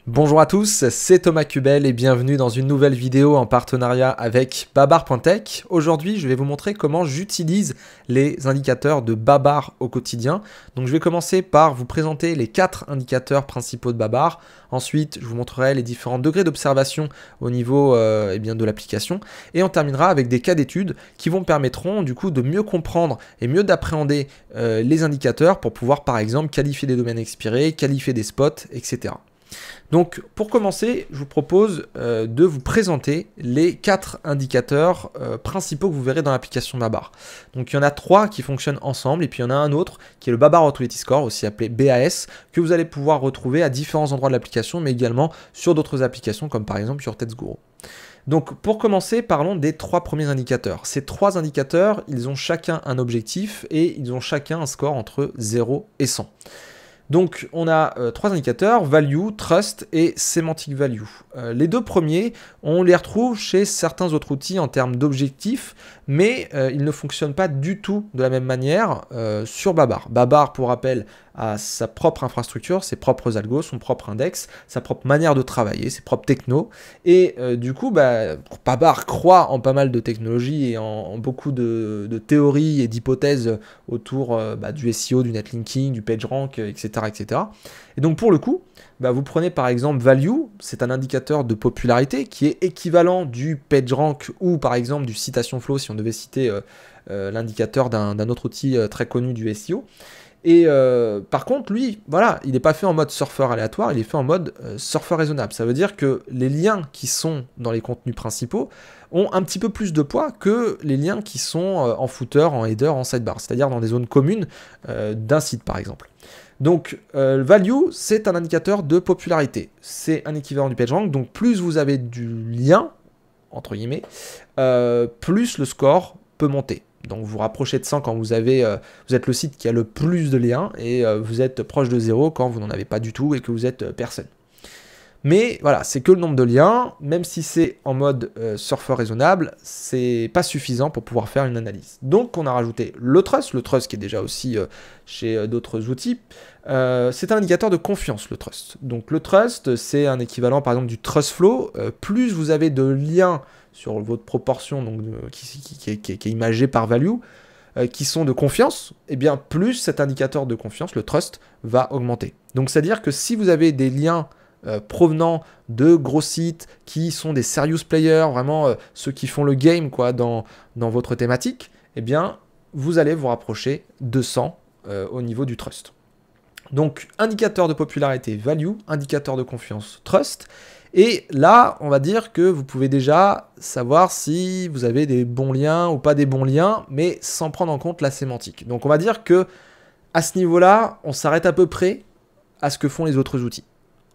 Bonjour à tous, c'est Thomas Cubel et bienvenue dans une nouvelle vidéo en partenariat avec Babar.tech. Aujourd'hui, je vais vous montrer comment j'utilise les indicateurs de Babar au quotidien. Donc je vais commencer par vous présenter les 4 indicateurs principaux de Babar. Ensuite, je vous montrerai les différents degrés d'observation au niveau de l'application. Et on terminera avec des cas d'études qui vous permettront du coup de mieux comprendre et mieux d'appréhender les indicateurs pour pouvoir par exemple qualifier des domaines expirés, qualifier des spots, etc. Donc pour commencer, je vous propose de vous présenter les 4 indicateurs principaux que vous verrez dans l'application Babar. Donc il y en a 3 qui fonctionnent ensemble et puis il y en a un autre qui est le Babar Authority Score, aussi appelé BAS, que vous allez pouvoir retrouver à différents endroits de l'application, mais également sur d'autres applications comme par exemple sur TEDxGuru. Donc pour commencer, parlons des 3 premiers indicateurs. Ces 3 indicateurs, ils ont chacun un objectif et ils ont chacun un score entre 0 et 100. Donc on a 3 indicateurs, Value, Trust et Semantic Value. Les 2 premiers, on les retrouve chez certains autres outils en termes d'objectifs, mais ils ne fonctionnent pas du tout de la même manière sur Babar. Babar, pour rappel, a sa propre infrastructure, ses propres algos, son propre index, sa propre manière de travailler, ses propres technos. Et du coup, Babar croit en pas mal de technologies et en beaucoup de théories et d'hypothèses autour du SEO, du netlinking, du PageRank, etc., etc. Et donc pour le coup, vous prenez par exemple Value, c'est un indicateur de popularité qui est équivalent du PageRank ou par exemple du Citation Flow si on devait citer l'indicateur d'un autre outil très connu du SEO. Et par contre, lui, voilà, il n'est pas fait en mode surfeur aléatoire, il est fait en mode surfeur raisonnable. Ça veut dire que les liens qui sont dans les contenus principaux ont un petit peu plus de poids que les liens qui sont en footer, en header, en sidebar, c'est-à-dire dans des zones communes d'un site par exemple. Donc, Value, c'est un indicateur de popularité. C'est un équivalent du PageRank, donc plus vous avez du lien, entre guillemets, plus le score peut monter. Donc vous rapprochez de 100 quand vous êtes le site qui a le plus de liens et vous êtes proche de 0 quand vous n'en avez pas du tout et que vous êtes personne. Mais voilà, c'est que le nombre de liens, même si c'est en mode surfeur raisonnable, c'est pas suffisant pour pouvoir faire une analyse. Donc on a rajouté le trust qui est déjà aussi chez d'autres outils. C'est un indicateur de confiance, le trust. Donc le trust, c'est un équivalent par exemple du trust flow. Plus vous avez de liens sur votre proportion donc, qui est imagée par value, qui sont de confiance, et bien plus cet indicateur de confiance, le trust, va augmenter. Donc c'est-à-dire que si vous avez des liens provenant de gros sites qui sont des serious players, vraiment ceux qui font le game quoi, dans votre thématique, eh bien vous allez vous rapprocher de 100 au niveau du trust. Donc indicateur de popularité value, indicateur de confiance trust. Et là, on va dire que vous pouvez déjà savoir si vous avez des bons liens ou pas des bons liens, mais sans prendre en compte la sémantique. Donc on va dire que à ce niveau-là, on s'arrête à peu près à ce que font les autres outils.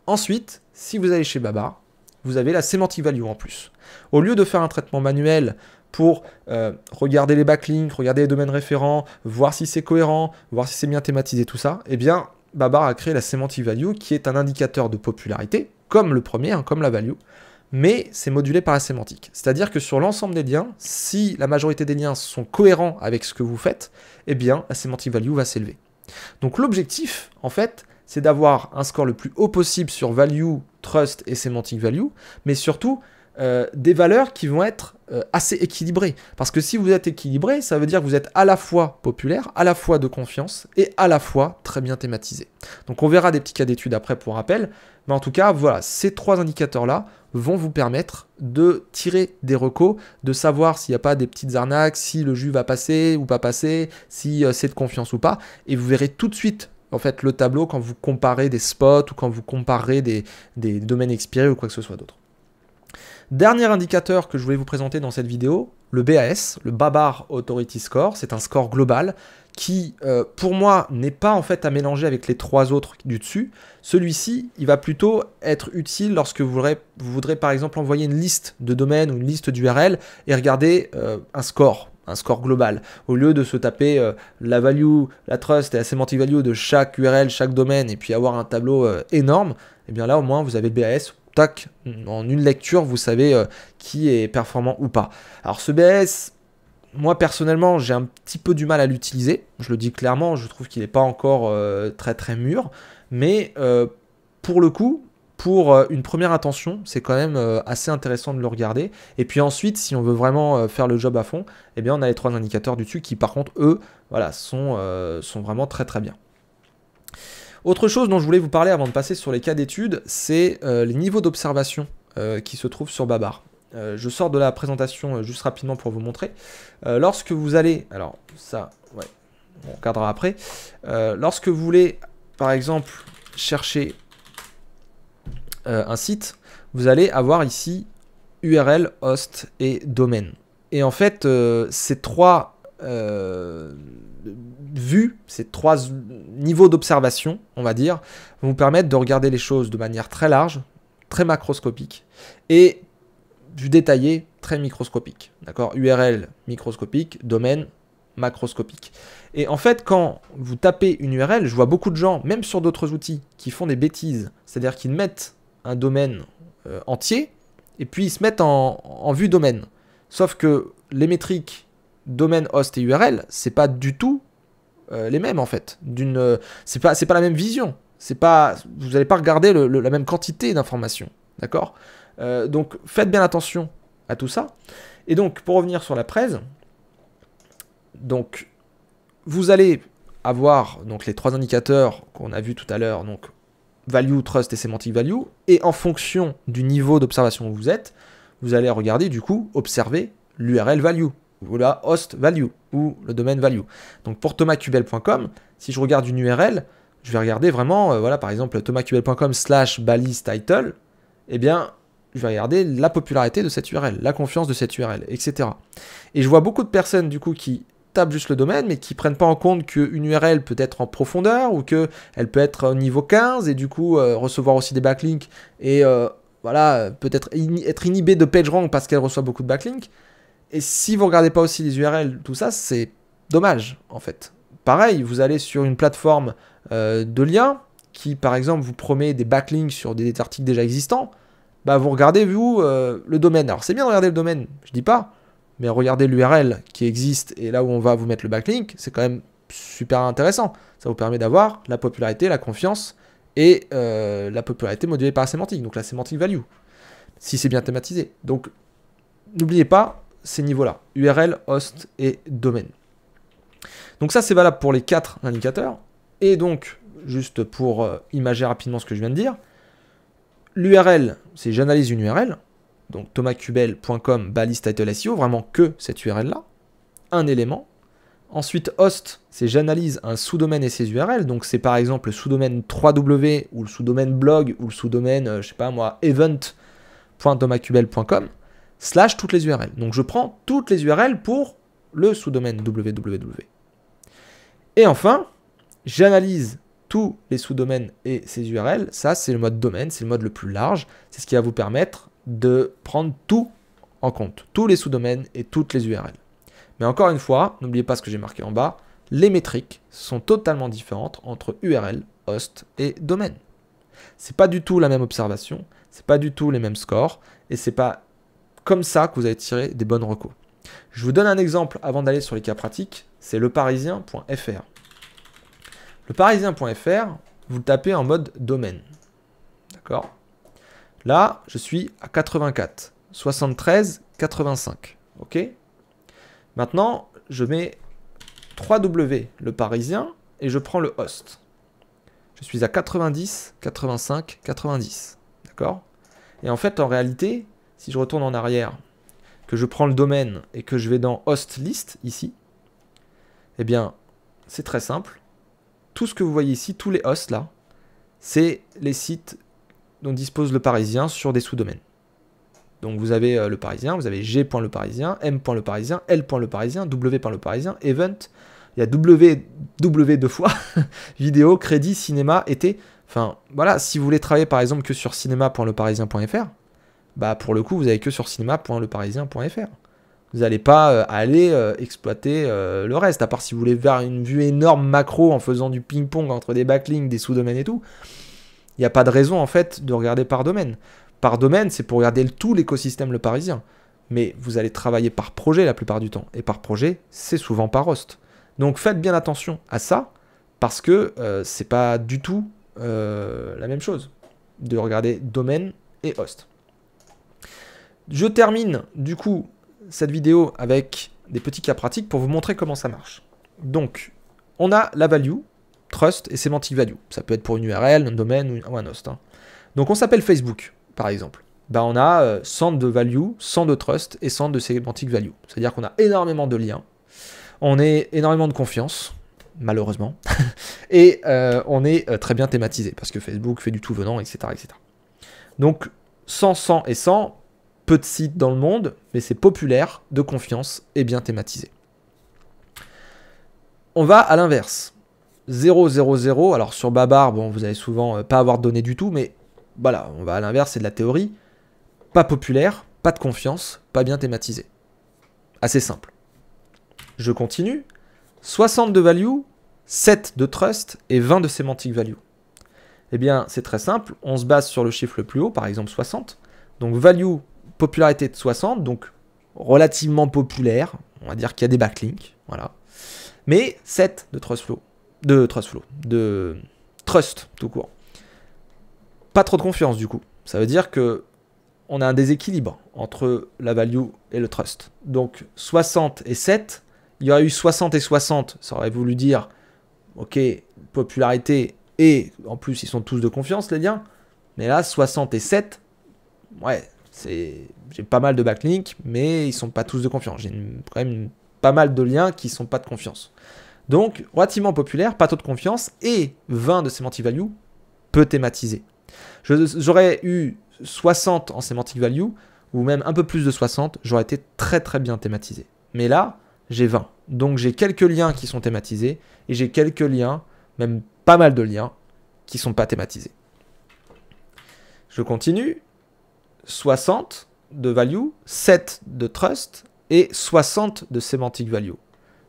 Ensuite, si vous allez chez Babar, vous avez la semantic value en plus. Au lieu de faire un traitement manuel pour regarder les backlinks, regarder les domaines référents, voir si c'est cohérent, voir si c'est bien thématisé, tout ça, eh bien, Babar a créé la semantic value qui est un indicateur de popularité, comme le premier, comme la value, mais c'est modulé par la sémantique. C'est-à-dire que sur l'ensemble des liens, si la majorité des liens sont cohérents avec ce que vous faites, eh bien, la semantic value va s'élever. Donc l'objectif, en fait, c'est d'avoir un score le plus haut possible sur value, trust et semantic value, mais surtout des valeurs qui vont être assez équilibrées. Parce que si vous êtes équilibré, ça veut dire que vous êtes à la fois populaire, à la fois de confiance et à la fois très bien thématisé. Donc on verra des petits cas d'études après pour rappel, mais en tout cas, voilà, ces 3 indicateurs-là vont vous permettre de tirer des recos, de savoir s'il n'y a pas des petites arnaques, si le jus va passer ou pas passer, si c'est de confiance ou pas, et vous verrez tout de suite en fait le tableau quand vous comparez des spots ou quand vous comparez des domaines expirés ou quoi que ce soit d'autre. Dernier indicateur que je voulais vous présenter dans cette vidéo, le BAS, le Babar Authority Score, c'est un score global qui, pour moi, n'est pas en fait à mélanger avec les 3 autres du dessus. Celui-ci, il va plutôt être utile lorsque vous voudrez par exemple envoyer une liste de domaines ou une liste d'URL et regarder un score global. Au lieu de se taper la value, la trust et la semantic value de chaque URL, chaque domaine et puis avoir un tableau énorme, et bien là au moins vous avez le BAS. Tac, en une lecture, vous savez qui est performant ou pas. Alors ce BAS, moi personnellement, j'ai un petit peu du mal à l'utiliser. Je le dis clairement, je trouve qu'il n'est pas encore très très mûr. Mais pour le coup, pour une première intention, c'est quand même assez intéressant de le regarder. Et puis ensuite, si on veut vraiment faire le job à fond, eh bien on a les 3 indicateurs du dessus qui par contre, eux, voilà, sont vraiment très très bien. Autre chose dont je voulais vous parler avant de passer sur les cas d'études, c'est les niveaux d'observation qui se trouvent sur Babar. Je sors de la présentation juste rapidement pour vous montrer. Lorsque vous allez, alors ça, ouais, on regardera après. Lorsque vous voulez, par exemple, chercher un site, vous allez avoir ici URL, host et domaine. Et en fait, ces 3 vues, ces 3 niveaux d'observation, on va dire, vont vous permettre de regarder les choses de manière très large, très macroscopique, et du détaillé, très microscopique. D'accord? URL microscopique, domaine macroscopique. Et en fait, quand vous tapez une URL, je vois beaucoup de gens, même sur d'autres outils, qui font des bêtises. C'est-à-dire qu'ils mettent un domaine entier, et puis ils se mettent en vue domaine. Sauf que les métriques domaine, host et URL, c'est pas du tout les mêmes en fait. C'est pas la même vision. Vous n'allez pas regarder la même quantité d'informations. D'accord? Donc faites bien attention à tout ça. Et donc, pour revenir sur la presse, donc vous allez avoir donc, les 3 indicateurs qu'on a vus tout à l'heure, donc value, trust et semantic value, et en fonction du niveau d'observation où vous êtes, vous allez regarder du coup, observer l'URL value, ou la host value, ou le domaine value. Donc pour thomascubel.com, si je regarde une URL, je vais regarder vraiment, voilà, par exemple, thomascubel.com/balise title, eh bien, je vais regarder la popularité de cette URL, la confiance de cette URL, etc. Et je vois beaucoup de personnes, du coup, qui tapent juste le domaine, mais qui ne prennent pas en compte qu'une URL peut être en profondeur, ou qu'elle peut être au niveau 15, et du coup, recevoir aussi des backlinks, et voilà, peut-être être inhibé de PageRank parce qu'elle reçoit beaucoup de backlinks. Et si vous ne regardez pas aussi les URL, tout ça, c'est dommage, en fait. Pareil, vous allez sur une plateforme de liens, qui, par exemple, vous promet des backlinks sur des articles déjà existants, bah vous regardez, vous, le domaine. Alors, c'est bien de regarder le domaine, je dis pas, mais regardez l'URL qui existe et là où on va vous mettre le backlink, c'est quand même super intéressant. Ça vous permet d'avoir la popularité, la confiance et la popularité modulée par la sémantique, donc la sémantic value, si c'est bien thématisé. Donc, n'oubliez pas ces niveaux-là, URL, host et domaine. Donc ça, c'est valable pour les 4 indicateurs. Et donc, juste pour imager rapidement ce que je viens de dire, l'URL, c'est j'analyse une URL, donc thomascubel.com balise title SEO, vraiment que cette URL-là, un élément. Ensuite, host, c'est j'analyse un sous-domaine et ses URL, donc c'est par exemple le sous-domaine 3W ou le sous-domaine blog ou le sous-domaine, je sais pas moi, event.thomascubel.com / toutes les URL. Donc je prends toutes les URL pour le sous-domaine www. Et enfin, j'analyse tous les sous-domaines et ces URL. Ça, c'est le mode domaine, c'est le mode le plus large. C'est ce qui va vous permettre de prendre tout en compte, tous les sous-domaines et toutes les URL. Mais encore une fois, n'oubliez pas ce que j'ai marqué en bas, les métriques sont totalement différentes entre URL, host et domaine. C'est pas du tout la même observation, c'est pas du tout les mêmes scores, et c'est pas comme ça que vous allez tirer des bonnes recos. Je vous donne un exemple avant d'aller sur les cas pratiques, c'est leparisien.fr. Leparisien.fr, vous le tapez en mode domaine. D'accord? Là, je suis à 84, 73, 85. Ok? Maintenant, je mets 3W le parisien et je prends le host. Je suis à 90, 85, 90. D'accord? Et en fait, en réalité, si je retourne en arrière, que je prends le domaine et que je vais dans host list ici, eh bien, c'est très simple. Tout ce que vous voyez ici, tous les hosts là, c'est les sites dont dispose le parisien sur des sous-domaines. Donc vous avez le parisien, vous avez g.leparisien, m.leparisien, l.leparisien, w.leparisien, event, il y a w deux fois, vidéo, crédit, cinéma, été. Enfin voilà, si vous voulez travailler par exemple que sur cinéma.leparisien.fr, bah pour le coup vous avez que sur cinéma.leparisien.fr. Vous n'allez pas aller exploiter le reste, à part si vous voulez faire une vue énorme macro en faisant du ping-pong entre des backlinks, des sous-domaines et tout. Il n'y a pas de raison en fait de regarder par domaine. Par domaine, c'est pour regarder tout l'écosystème Le Parisien. Mais vous allez travailler par projet la plupart du temps. Et par projet, c'est souvent par host. Donc faites bien attention à ça, parce que c'est pas du tout la même chose. de regarder domaine et host. Je termine du coup cette vidéo avec des petits cas pratiques pour vous montrer comment ça marche. Donc, on a la value, trust et semantic value. Ça peut être pour une URL, un domaine ou un host. Hein. Donc, on s'appelle Facebook, par exemple. Ben, on a 100 de value, 100 de trust et 100 de semantic value. C'est-à-dire qu'on a énormément de liens. On a énormément de confiance, malheureusement. Et on est très bien thématisé parce que Facebook fait du tout venant, etc. etc. Donc, 100, 100 et 100, peu de sites dans le monde, mais c'est populaire, de confiance et bien thématisé. On va à l'inverse. 0, 0, 0. Alors sur Babar, bon, vous allez souvent pas avoir de données du tout, mais voilà, on va à l'inverse, c'est de la théorie. Pas populaire, pas de confiance, pas bien thématisé. Assez simple. Je continue. 60 de value, 7 de trust et 20 de semantic value. Eh bien, c'est très simple. On se base sur le chiffre le plus haut, par exemple 60. Donc value, popularité de 60, donc relativement populaire. On va dire qu'il y a des backlinks, voilà. Mais 7 de trust flow, de trust tout court. Pas trop de confiance du coup. Ça veut dire que on a un déséquilibre entre la value et le trust. Donc 60 et 7, il y aurait eu 60 et 60, ça aurait voulu dire, ok, popularité et en plus ils sont tous de confiance les liens. Mais là 60 et 7, ouais, j'ai pas mal de backlinks, mais ils sont pas tous de confiance. J'ai quand même pas mal de liens qui sont pas de confiance. Donc, relativement populaire, pas trop de confiance, et 20 de semantic value, peu thématisé. J'aurais eu 60 en semantic value, ou même un peu plus de 60, j'aurais été très très bien thématisé. Mais là, j'ai 20. Donc j'ai quelques liens qui sont thématisés, et j'ai quelques liens, même pas mal de liens, qui sont pas thématisés. Je continue. 60 de value, 7 de trust et 60 de semantic value.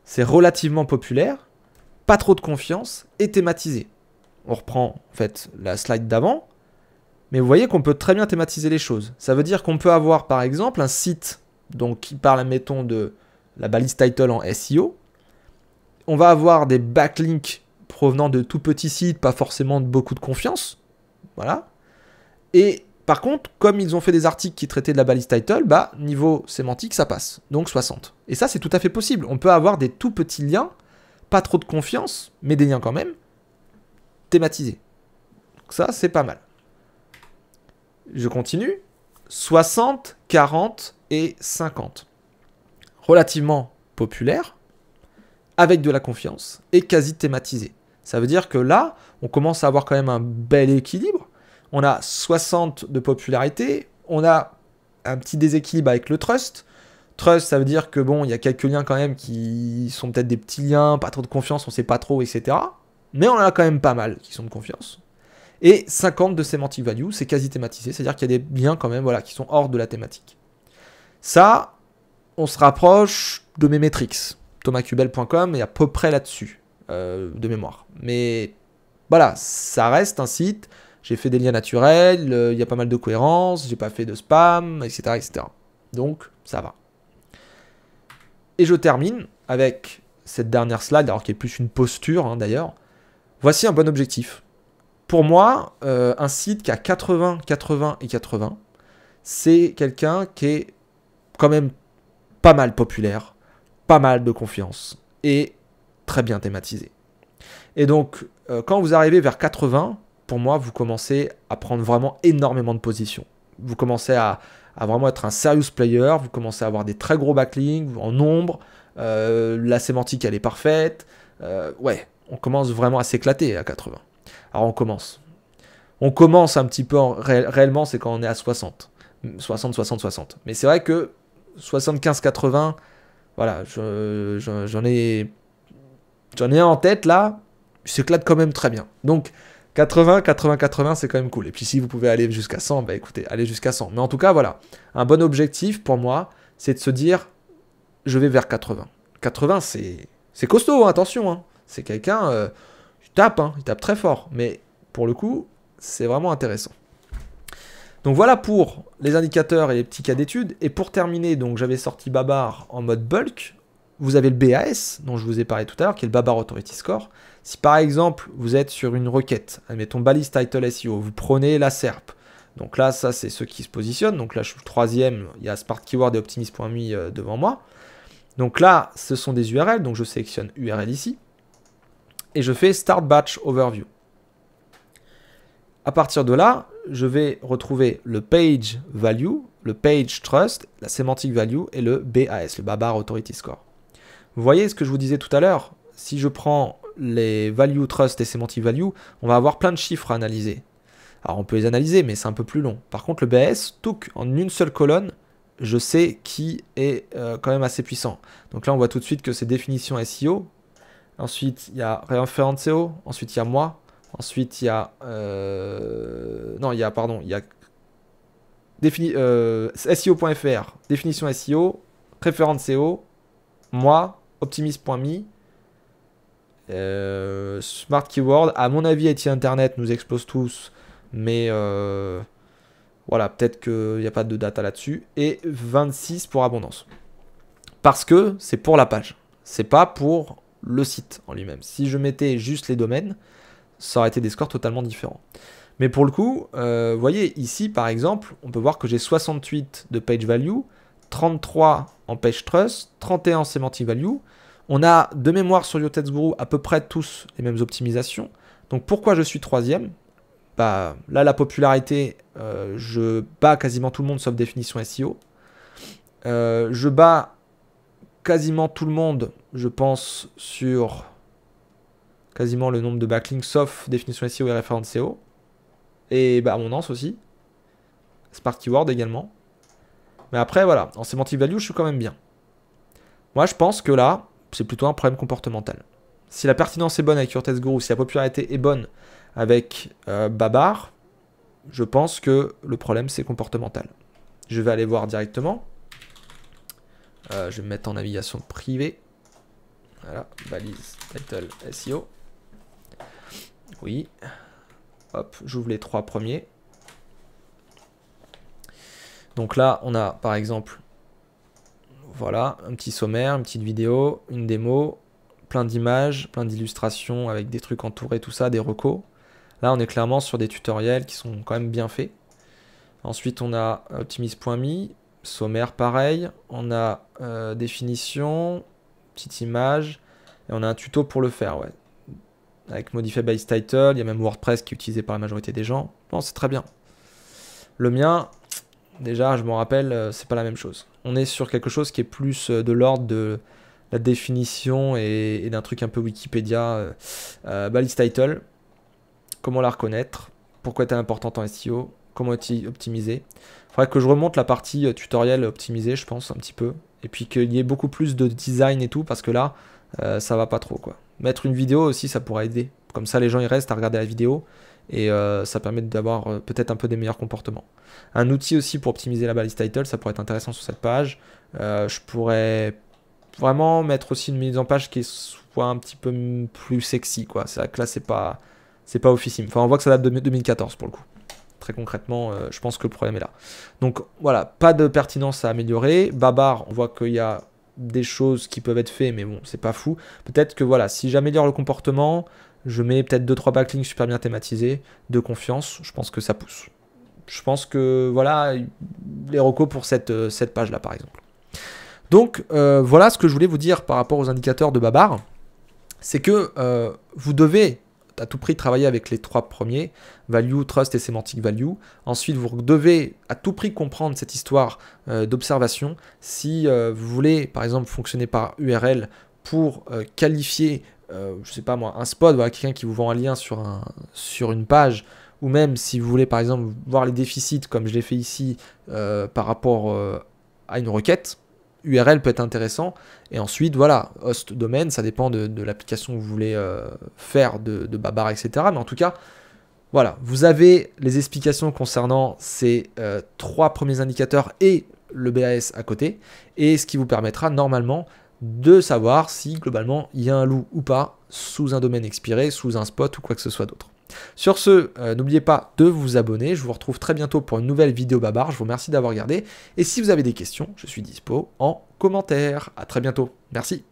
C'est relativement populaire, pas trop de confiance et thématisé. On reprend en fait la slide d'avant, mais vous voyez qu'on peut très bien thématiser les choses. Ça veut dire qu'on peut avoir par exemple un site donc, qui parle, admettons, de la balise title en SEO. On va avoir des backlinks provenant de tout petits sites, pas forcément de beaucoup de confiance. Voilà. Et par contre, comme ils ont fait des articles qui traitaient de la balise title, bah, niveau sémantique, ça passe. Donc 60. Et ça, c'est tout à fait possible. On peut avoir des tout petits liens, pas trop de confiance, mais des liens quand même, thématisés. Donc ça, c'est pas mal. Je continue. 60, 40 et 50. Relativement populaire, avec de la confiance et quasi thématisé. Ça veut dire que là, on commence à avoir quand même un bel équilibre. On a 60 de popularité, on a un petit déséquilibre avec le trust. Trust, ça veut dire que bon, il y a quelques liens quand même qui sont peut-être des petits liens, pas trop de confiance, on sait pas trop, etc. Mais on en a quand même pas mal qui sont de confiance. Et 50 de semantic value, c'est quasi thématisé, c'est-à-dire qu'il y a des liens quand même voilà, qui sont hors de la thématique. Ça, on se rapproche de mes métriques. thomascubel.com est à peu près là-dessus, de mémoire. Mais voilà, ça reste un site. J'ai fait des liens naturels, il y a pas mal de cohérence, j'ai pas fait de spam, etc., etc. Donc, ça va. Et je termine avec cette dernière slide, alors qui est plus une posture hein, d'ailleurs. Voici un bon objectif. Pour moi, un site qui a 80, 80 et 80, c'est quelqu'un qui est quand même pas mal populaire, pas mal de confiance et très bien thématisé. Et donc, quand vous arrivez vers 80, pour moi, vous commencez à prendre vraiment énormément de positions. Vous commencez à vraiment être un serious player, vous commencez à avoir des très gros backlinks en nombre, la sémantique, elle est parfaite. Ouais, on commence vraiment à s'éclater à 80. Alors, on commence. On commence un petit peu, réellement, c'est quand on est à 60. 60, 60, 60. Mais c'est vrai que 75, 80, voilà, j'en ai un en tête là, je s'éclate quand même très bien. Donc, 80, 80, 80, c'est quand même cool. Et puis si vous pouvez aller jusqu'à 100, bah écoutez, allez jusqu'à 100. Mais en tout cas, voilà, un bon objectif pour moi, c'est de se dire, je vais vers 80. 80, c'est costaud, hein, attention. Hein. C'est quelqu'un, il tape très fort. Mais pour le coup, c'est vraiment intéressant. Donc voilà pour les indicateurs et les petits cas d'études. Et pour terminer, donc j'avais sorti Babar en mode bulk. Vous avez le BAS, dont je vous ai parlé tout à l'heure, qui est le Babar Authority Score. Si par exemple, vous êtes sur une requête, admettons balise title SEO, vous prenez la SERP. Donc là, ça, c'est ceux qui se positionnent. Donc là, je suis le troisième. Il y a Smart Keyword et Optimise.me devant moi. Donc là, ce sont des URL. Donc je sélectionne URL ici. Et je fais Start Batch Overview. À partir de là, je vais retrouver le Page Value, le Page Trust, la Semantic Value et le BAS, le Babar Authority Score. Vous voyez ce que je vous disais tout à l'heure? Si je prends les Value Trust et Semantic Value, on va avoir plein de chiffres à analyser. Alors on peut les analyser, mais c'est un peu plus long. Par contre, le BAS, en une seule colonne, je sais qui est quand même assez puissant. Donc là, on voit tout de suite que c'est définition SEO. Ensuite, il y a référence SEO. Ensuite, il y a moi. Ensuite, il y a... non, il y a SEO.fr, définition SEO, référence SEO, moi, Optimise.me, Smart Keyword. À mon avis, IT Internet nous explose tous, mais voilà, peut-être qu'il n'y a pas de data là-dessus. Et 26 pour abondance. Parce que c'est pour la page, c'est pas pour le site en lui-même. Si je mettais juste les domaines, ça aurait été des scores totalement différents. Mais pour le coup, vous voyez ici par exemple, on peut voir que j'ai 68 de page value, 33 en page trust, 31 en semantic value. On a de mémoire sur Yotex Guru à peu près tous les mêmes optimisations. Donc pourquoi je suis troisième? Bah, là, la popularité, je bats quasiment tout le monde sauf définition SEO. Je bats quasiment tout le monde, je pense, sur quasiment le nombre de backlinks sauf définition SEO et référence SEO. Et bah, abondance aussi. Smart Keyword également. Mais après, voilà, en semantic value, je suis quand même bien. Moi, je pense que là, c'est plutôt un problème comportemental. Si la pertinence est bonne avec Yotex Guru, si la popularité est bonne avec Babar, je pense que le problème, c'est comportemental. Je vais aller voir directement. Je vais me mettre en navigation privée. Voilà, balise, title, SEO. Oui. Hop, j'ouvre les 3 premiers. Donc là, on a par exemple, voilà, un petit sommaire, une petite vidéo, une démo, plein d'images, plein d'illustrations avec des trucs entourés, tout ça, des recos. Là, on est clairement sur des tutoriels qui sont quand même bien faits. Ensuite, on a Optimise.me, sommaire pareil, on a définition, petite image, et on a un tuto pour le faire, ouais. Avec Modify by Title, il y a même WordPress qui est utilisé par la majorité des gens. Bon, c'est très bien. Le mien, déjà, je m'en rappelle, c'est pas la même chose. On est sur quelque chose qui est plus de l'ordre de la définition et d'un truc un peu Wikipédia. Balise Title, comment la reconnaître, pourquoi elle est importante en SEO, comment optimiser. Il faudrait que je remonte la partie tutoriel optimisée, je pense, un petit peu. Et puis qu'il y ait beaucoup plus de design et tout, parce que là, ça va pas trop, quoi. Mettre une vidéo aussi, ça pourrait aider. Comme ça, les gens ils restent à regarder la vidéo et ça permet d'avoir peut-être un peu des meilleurs comportements. Un outil aussi pour optimiser la balise title, ça pourrait être intéressant sur cette page. Je pourrais vraiment mettre aussi une mise en page qui soit un petit peu plus sexy, quoi. C'est vrai que là, c'est pas officime. Enfin, on voit que ça date de 2014 pour le coup. Très concrètement, je pense que le problème est là. Donc voilà, pas de pertinence à améliorer. Babar, on voit qu'il y a des choses qui peuvent être faites, mais bon, c'est pas fou. Peut-être que voilà, si j'améliore le comportement, je mets peut-être 2-3 backlinks super bien thématisés, de confiance, je pense que ça pousse. Je pense que voilà, les recos pour cette page-là, par exemple. Donc voilà ce que je voulais vous dire par rapport aux indicateurs de Babar. C'est que vous devez à tout prix travailler avec les 3 premiers, value, trust et semantic value. Ensuite, vous devez à tout prix comprendre cette histoire d'observation. Si vous voulez, par exemple, fonctionner par URL pour qualifier, je sais pas moi, un spot, voilà, quelqu'un qui vous vend un lien sur une page, ou même si vous voulez, par exemple, voir les déficits, comme je l'ai fait ici, par rapport à une requête, URL peut être intéressant. Et ensuite, voilà, host domaine, ça dépend de l'application que vous voulez faire de Babar, etc. Mais en tout cas, voilà, vous avez les explications concernant ces 3 premiers indicateurs et le BAS à côté. Et ce qui vous permettra normalement de savoir si globalement il y a un loup ou pas sous un domaine expiré, sous un spot ou quoi que ce soit d'autre. Sur ce, n'oubliez pas de vous abonner. Je vous retrouve très bientôt pour une nouvelle vidéo Babar. Je vous remercie d'avoir regardé. Et si vous avez des questions, je suis dispo en commentaire. À très bientôt. Merci.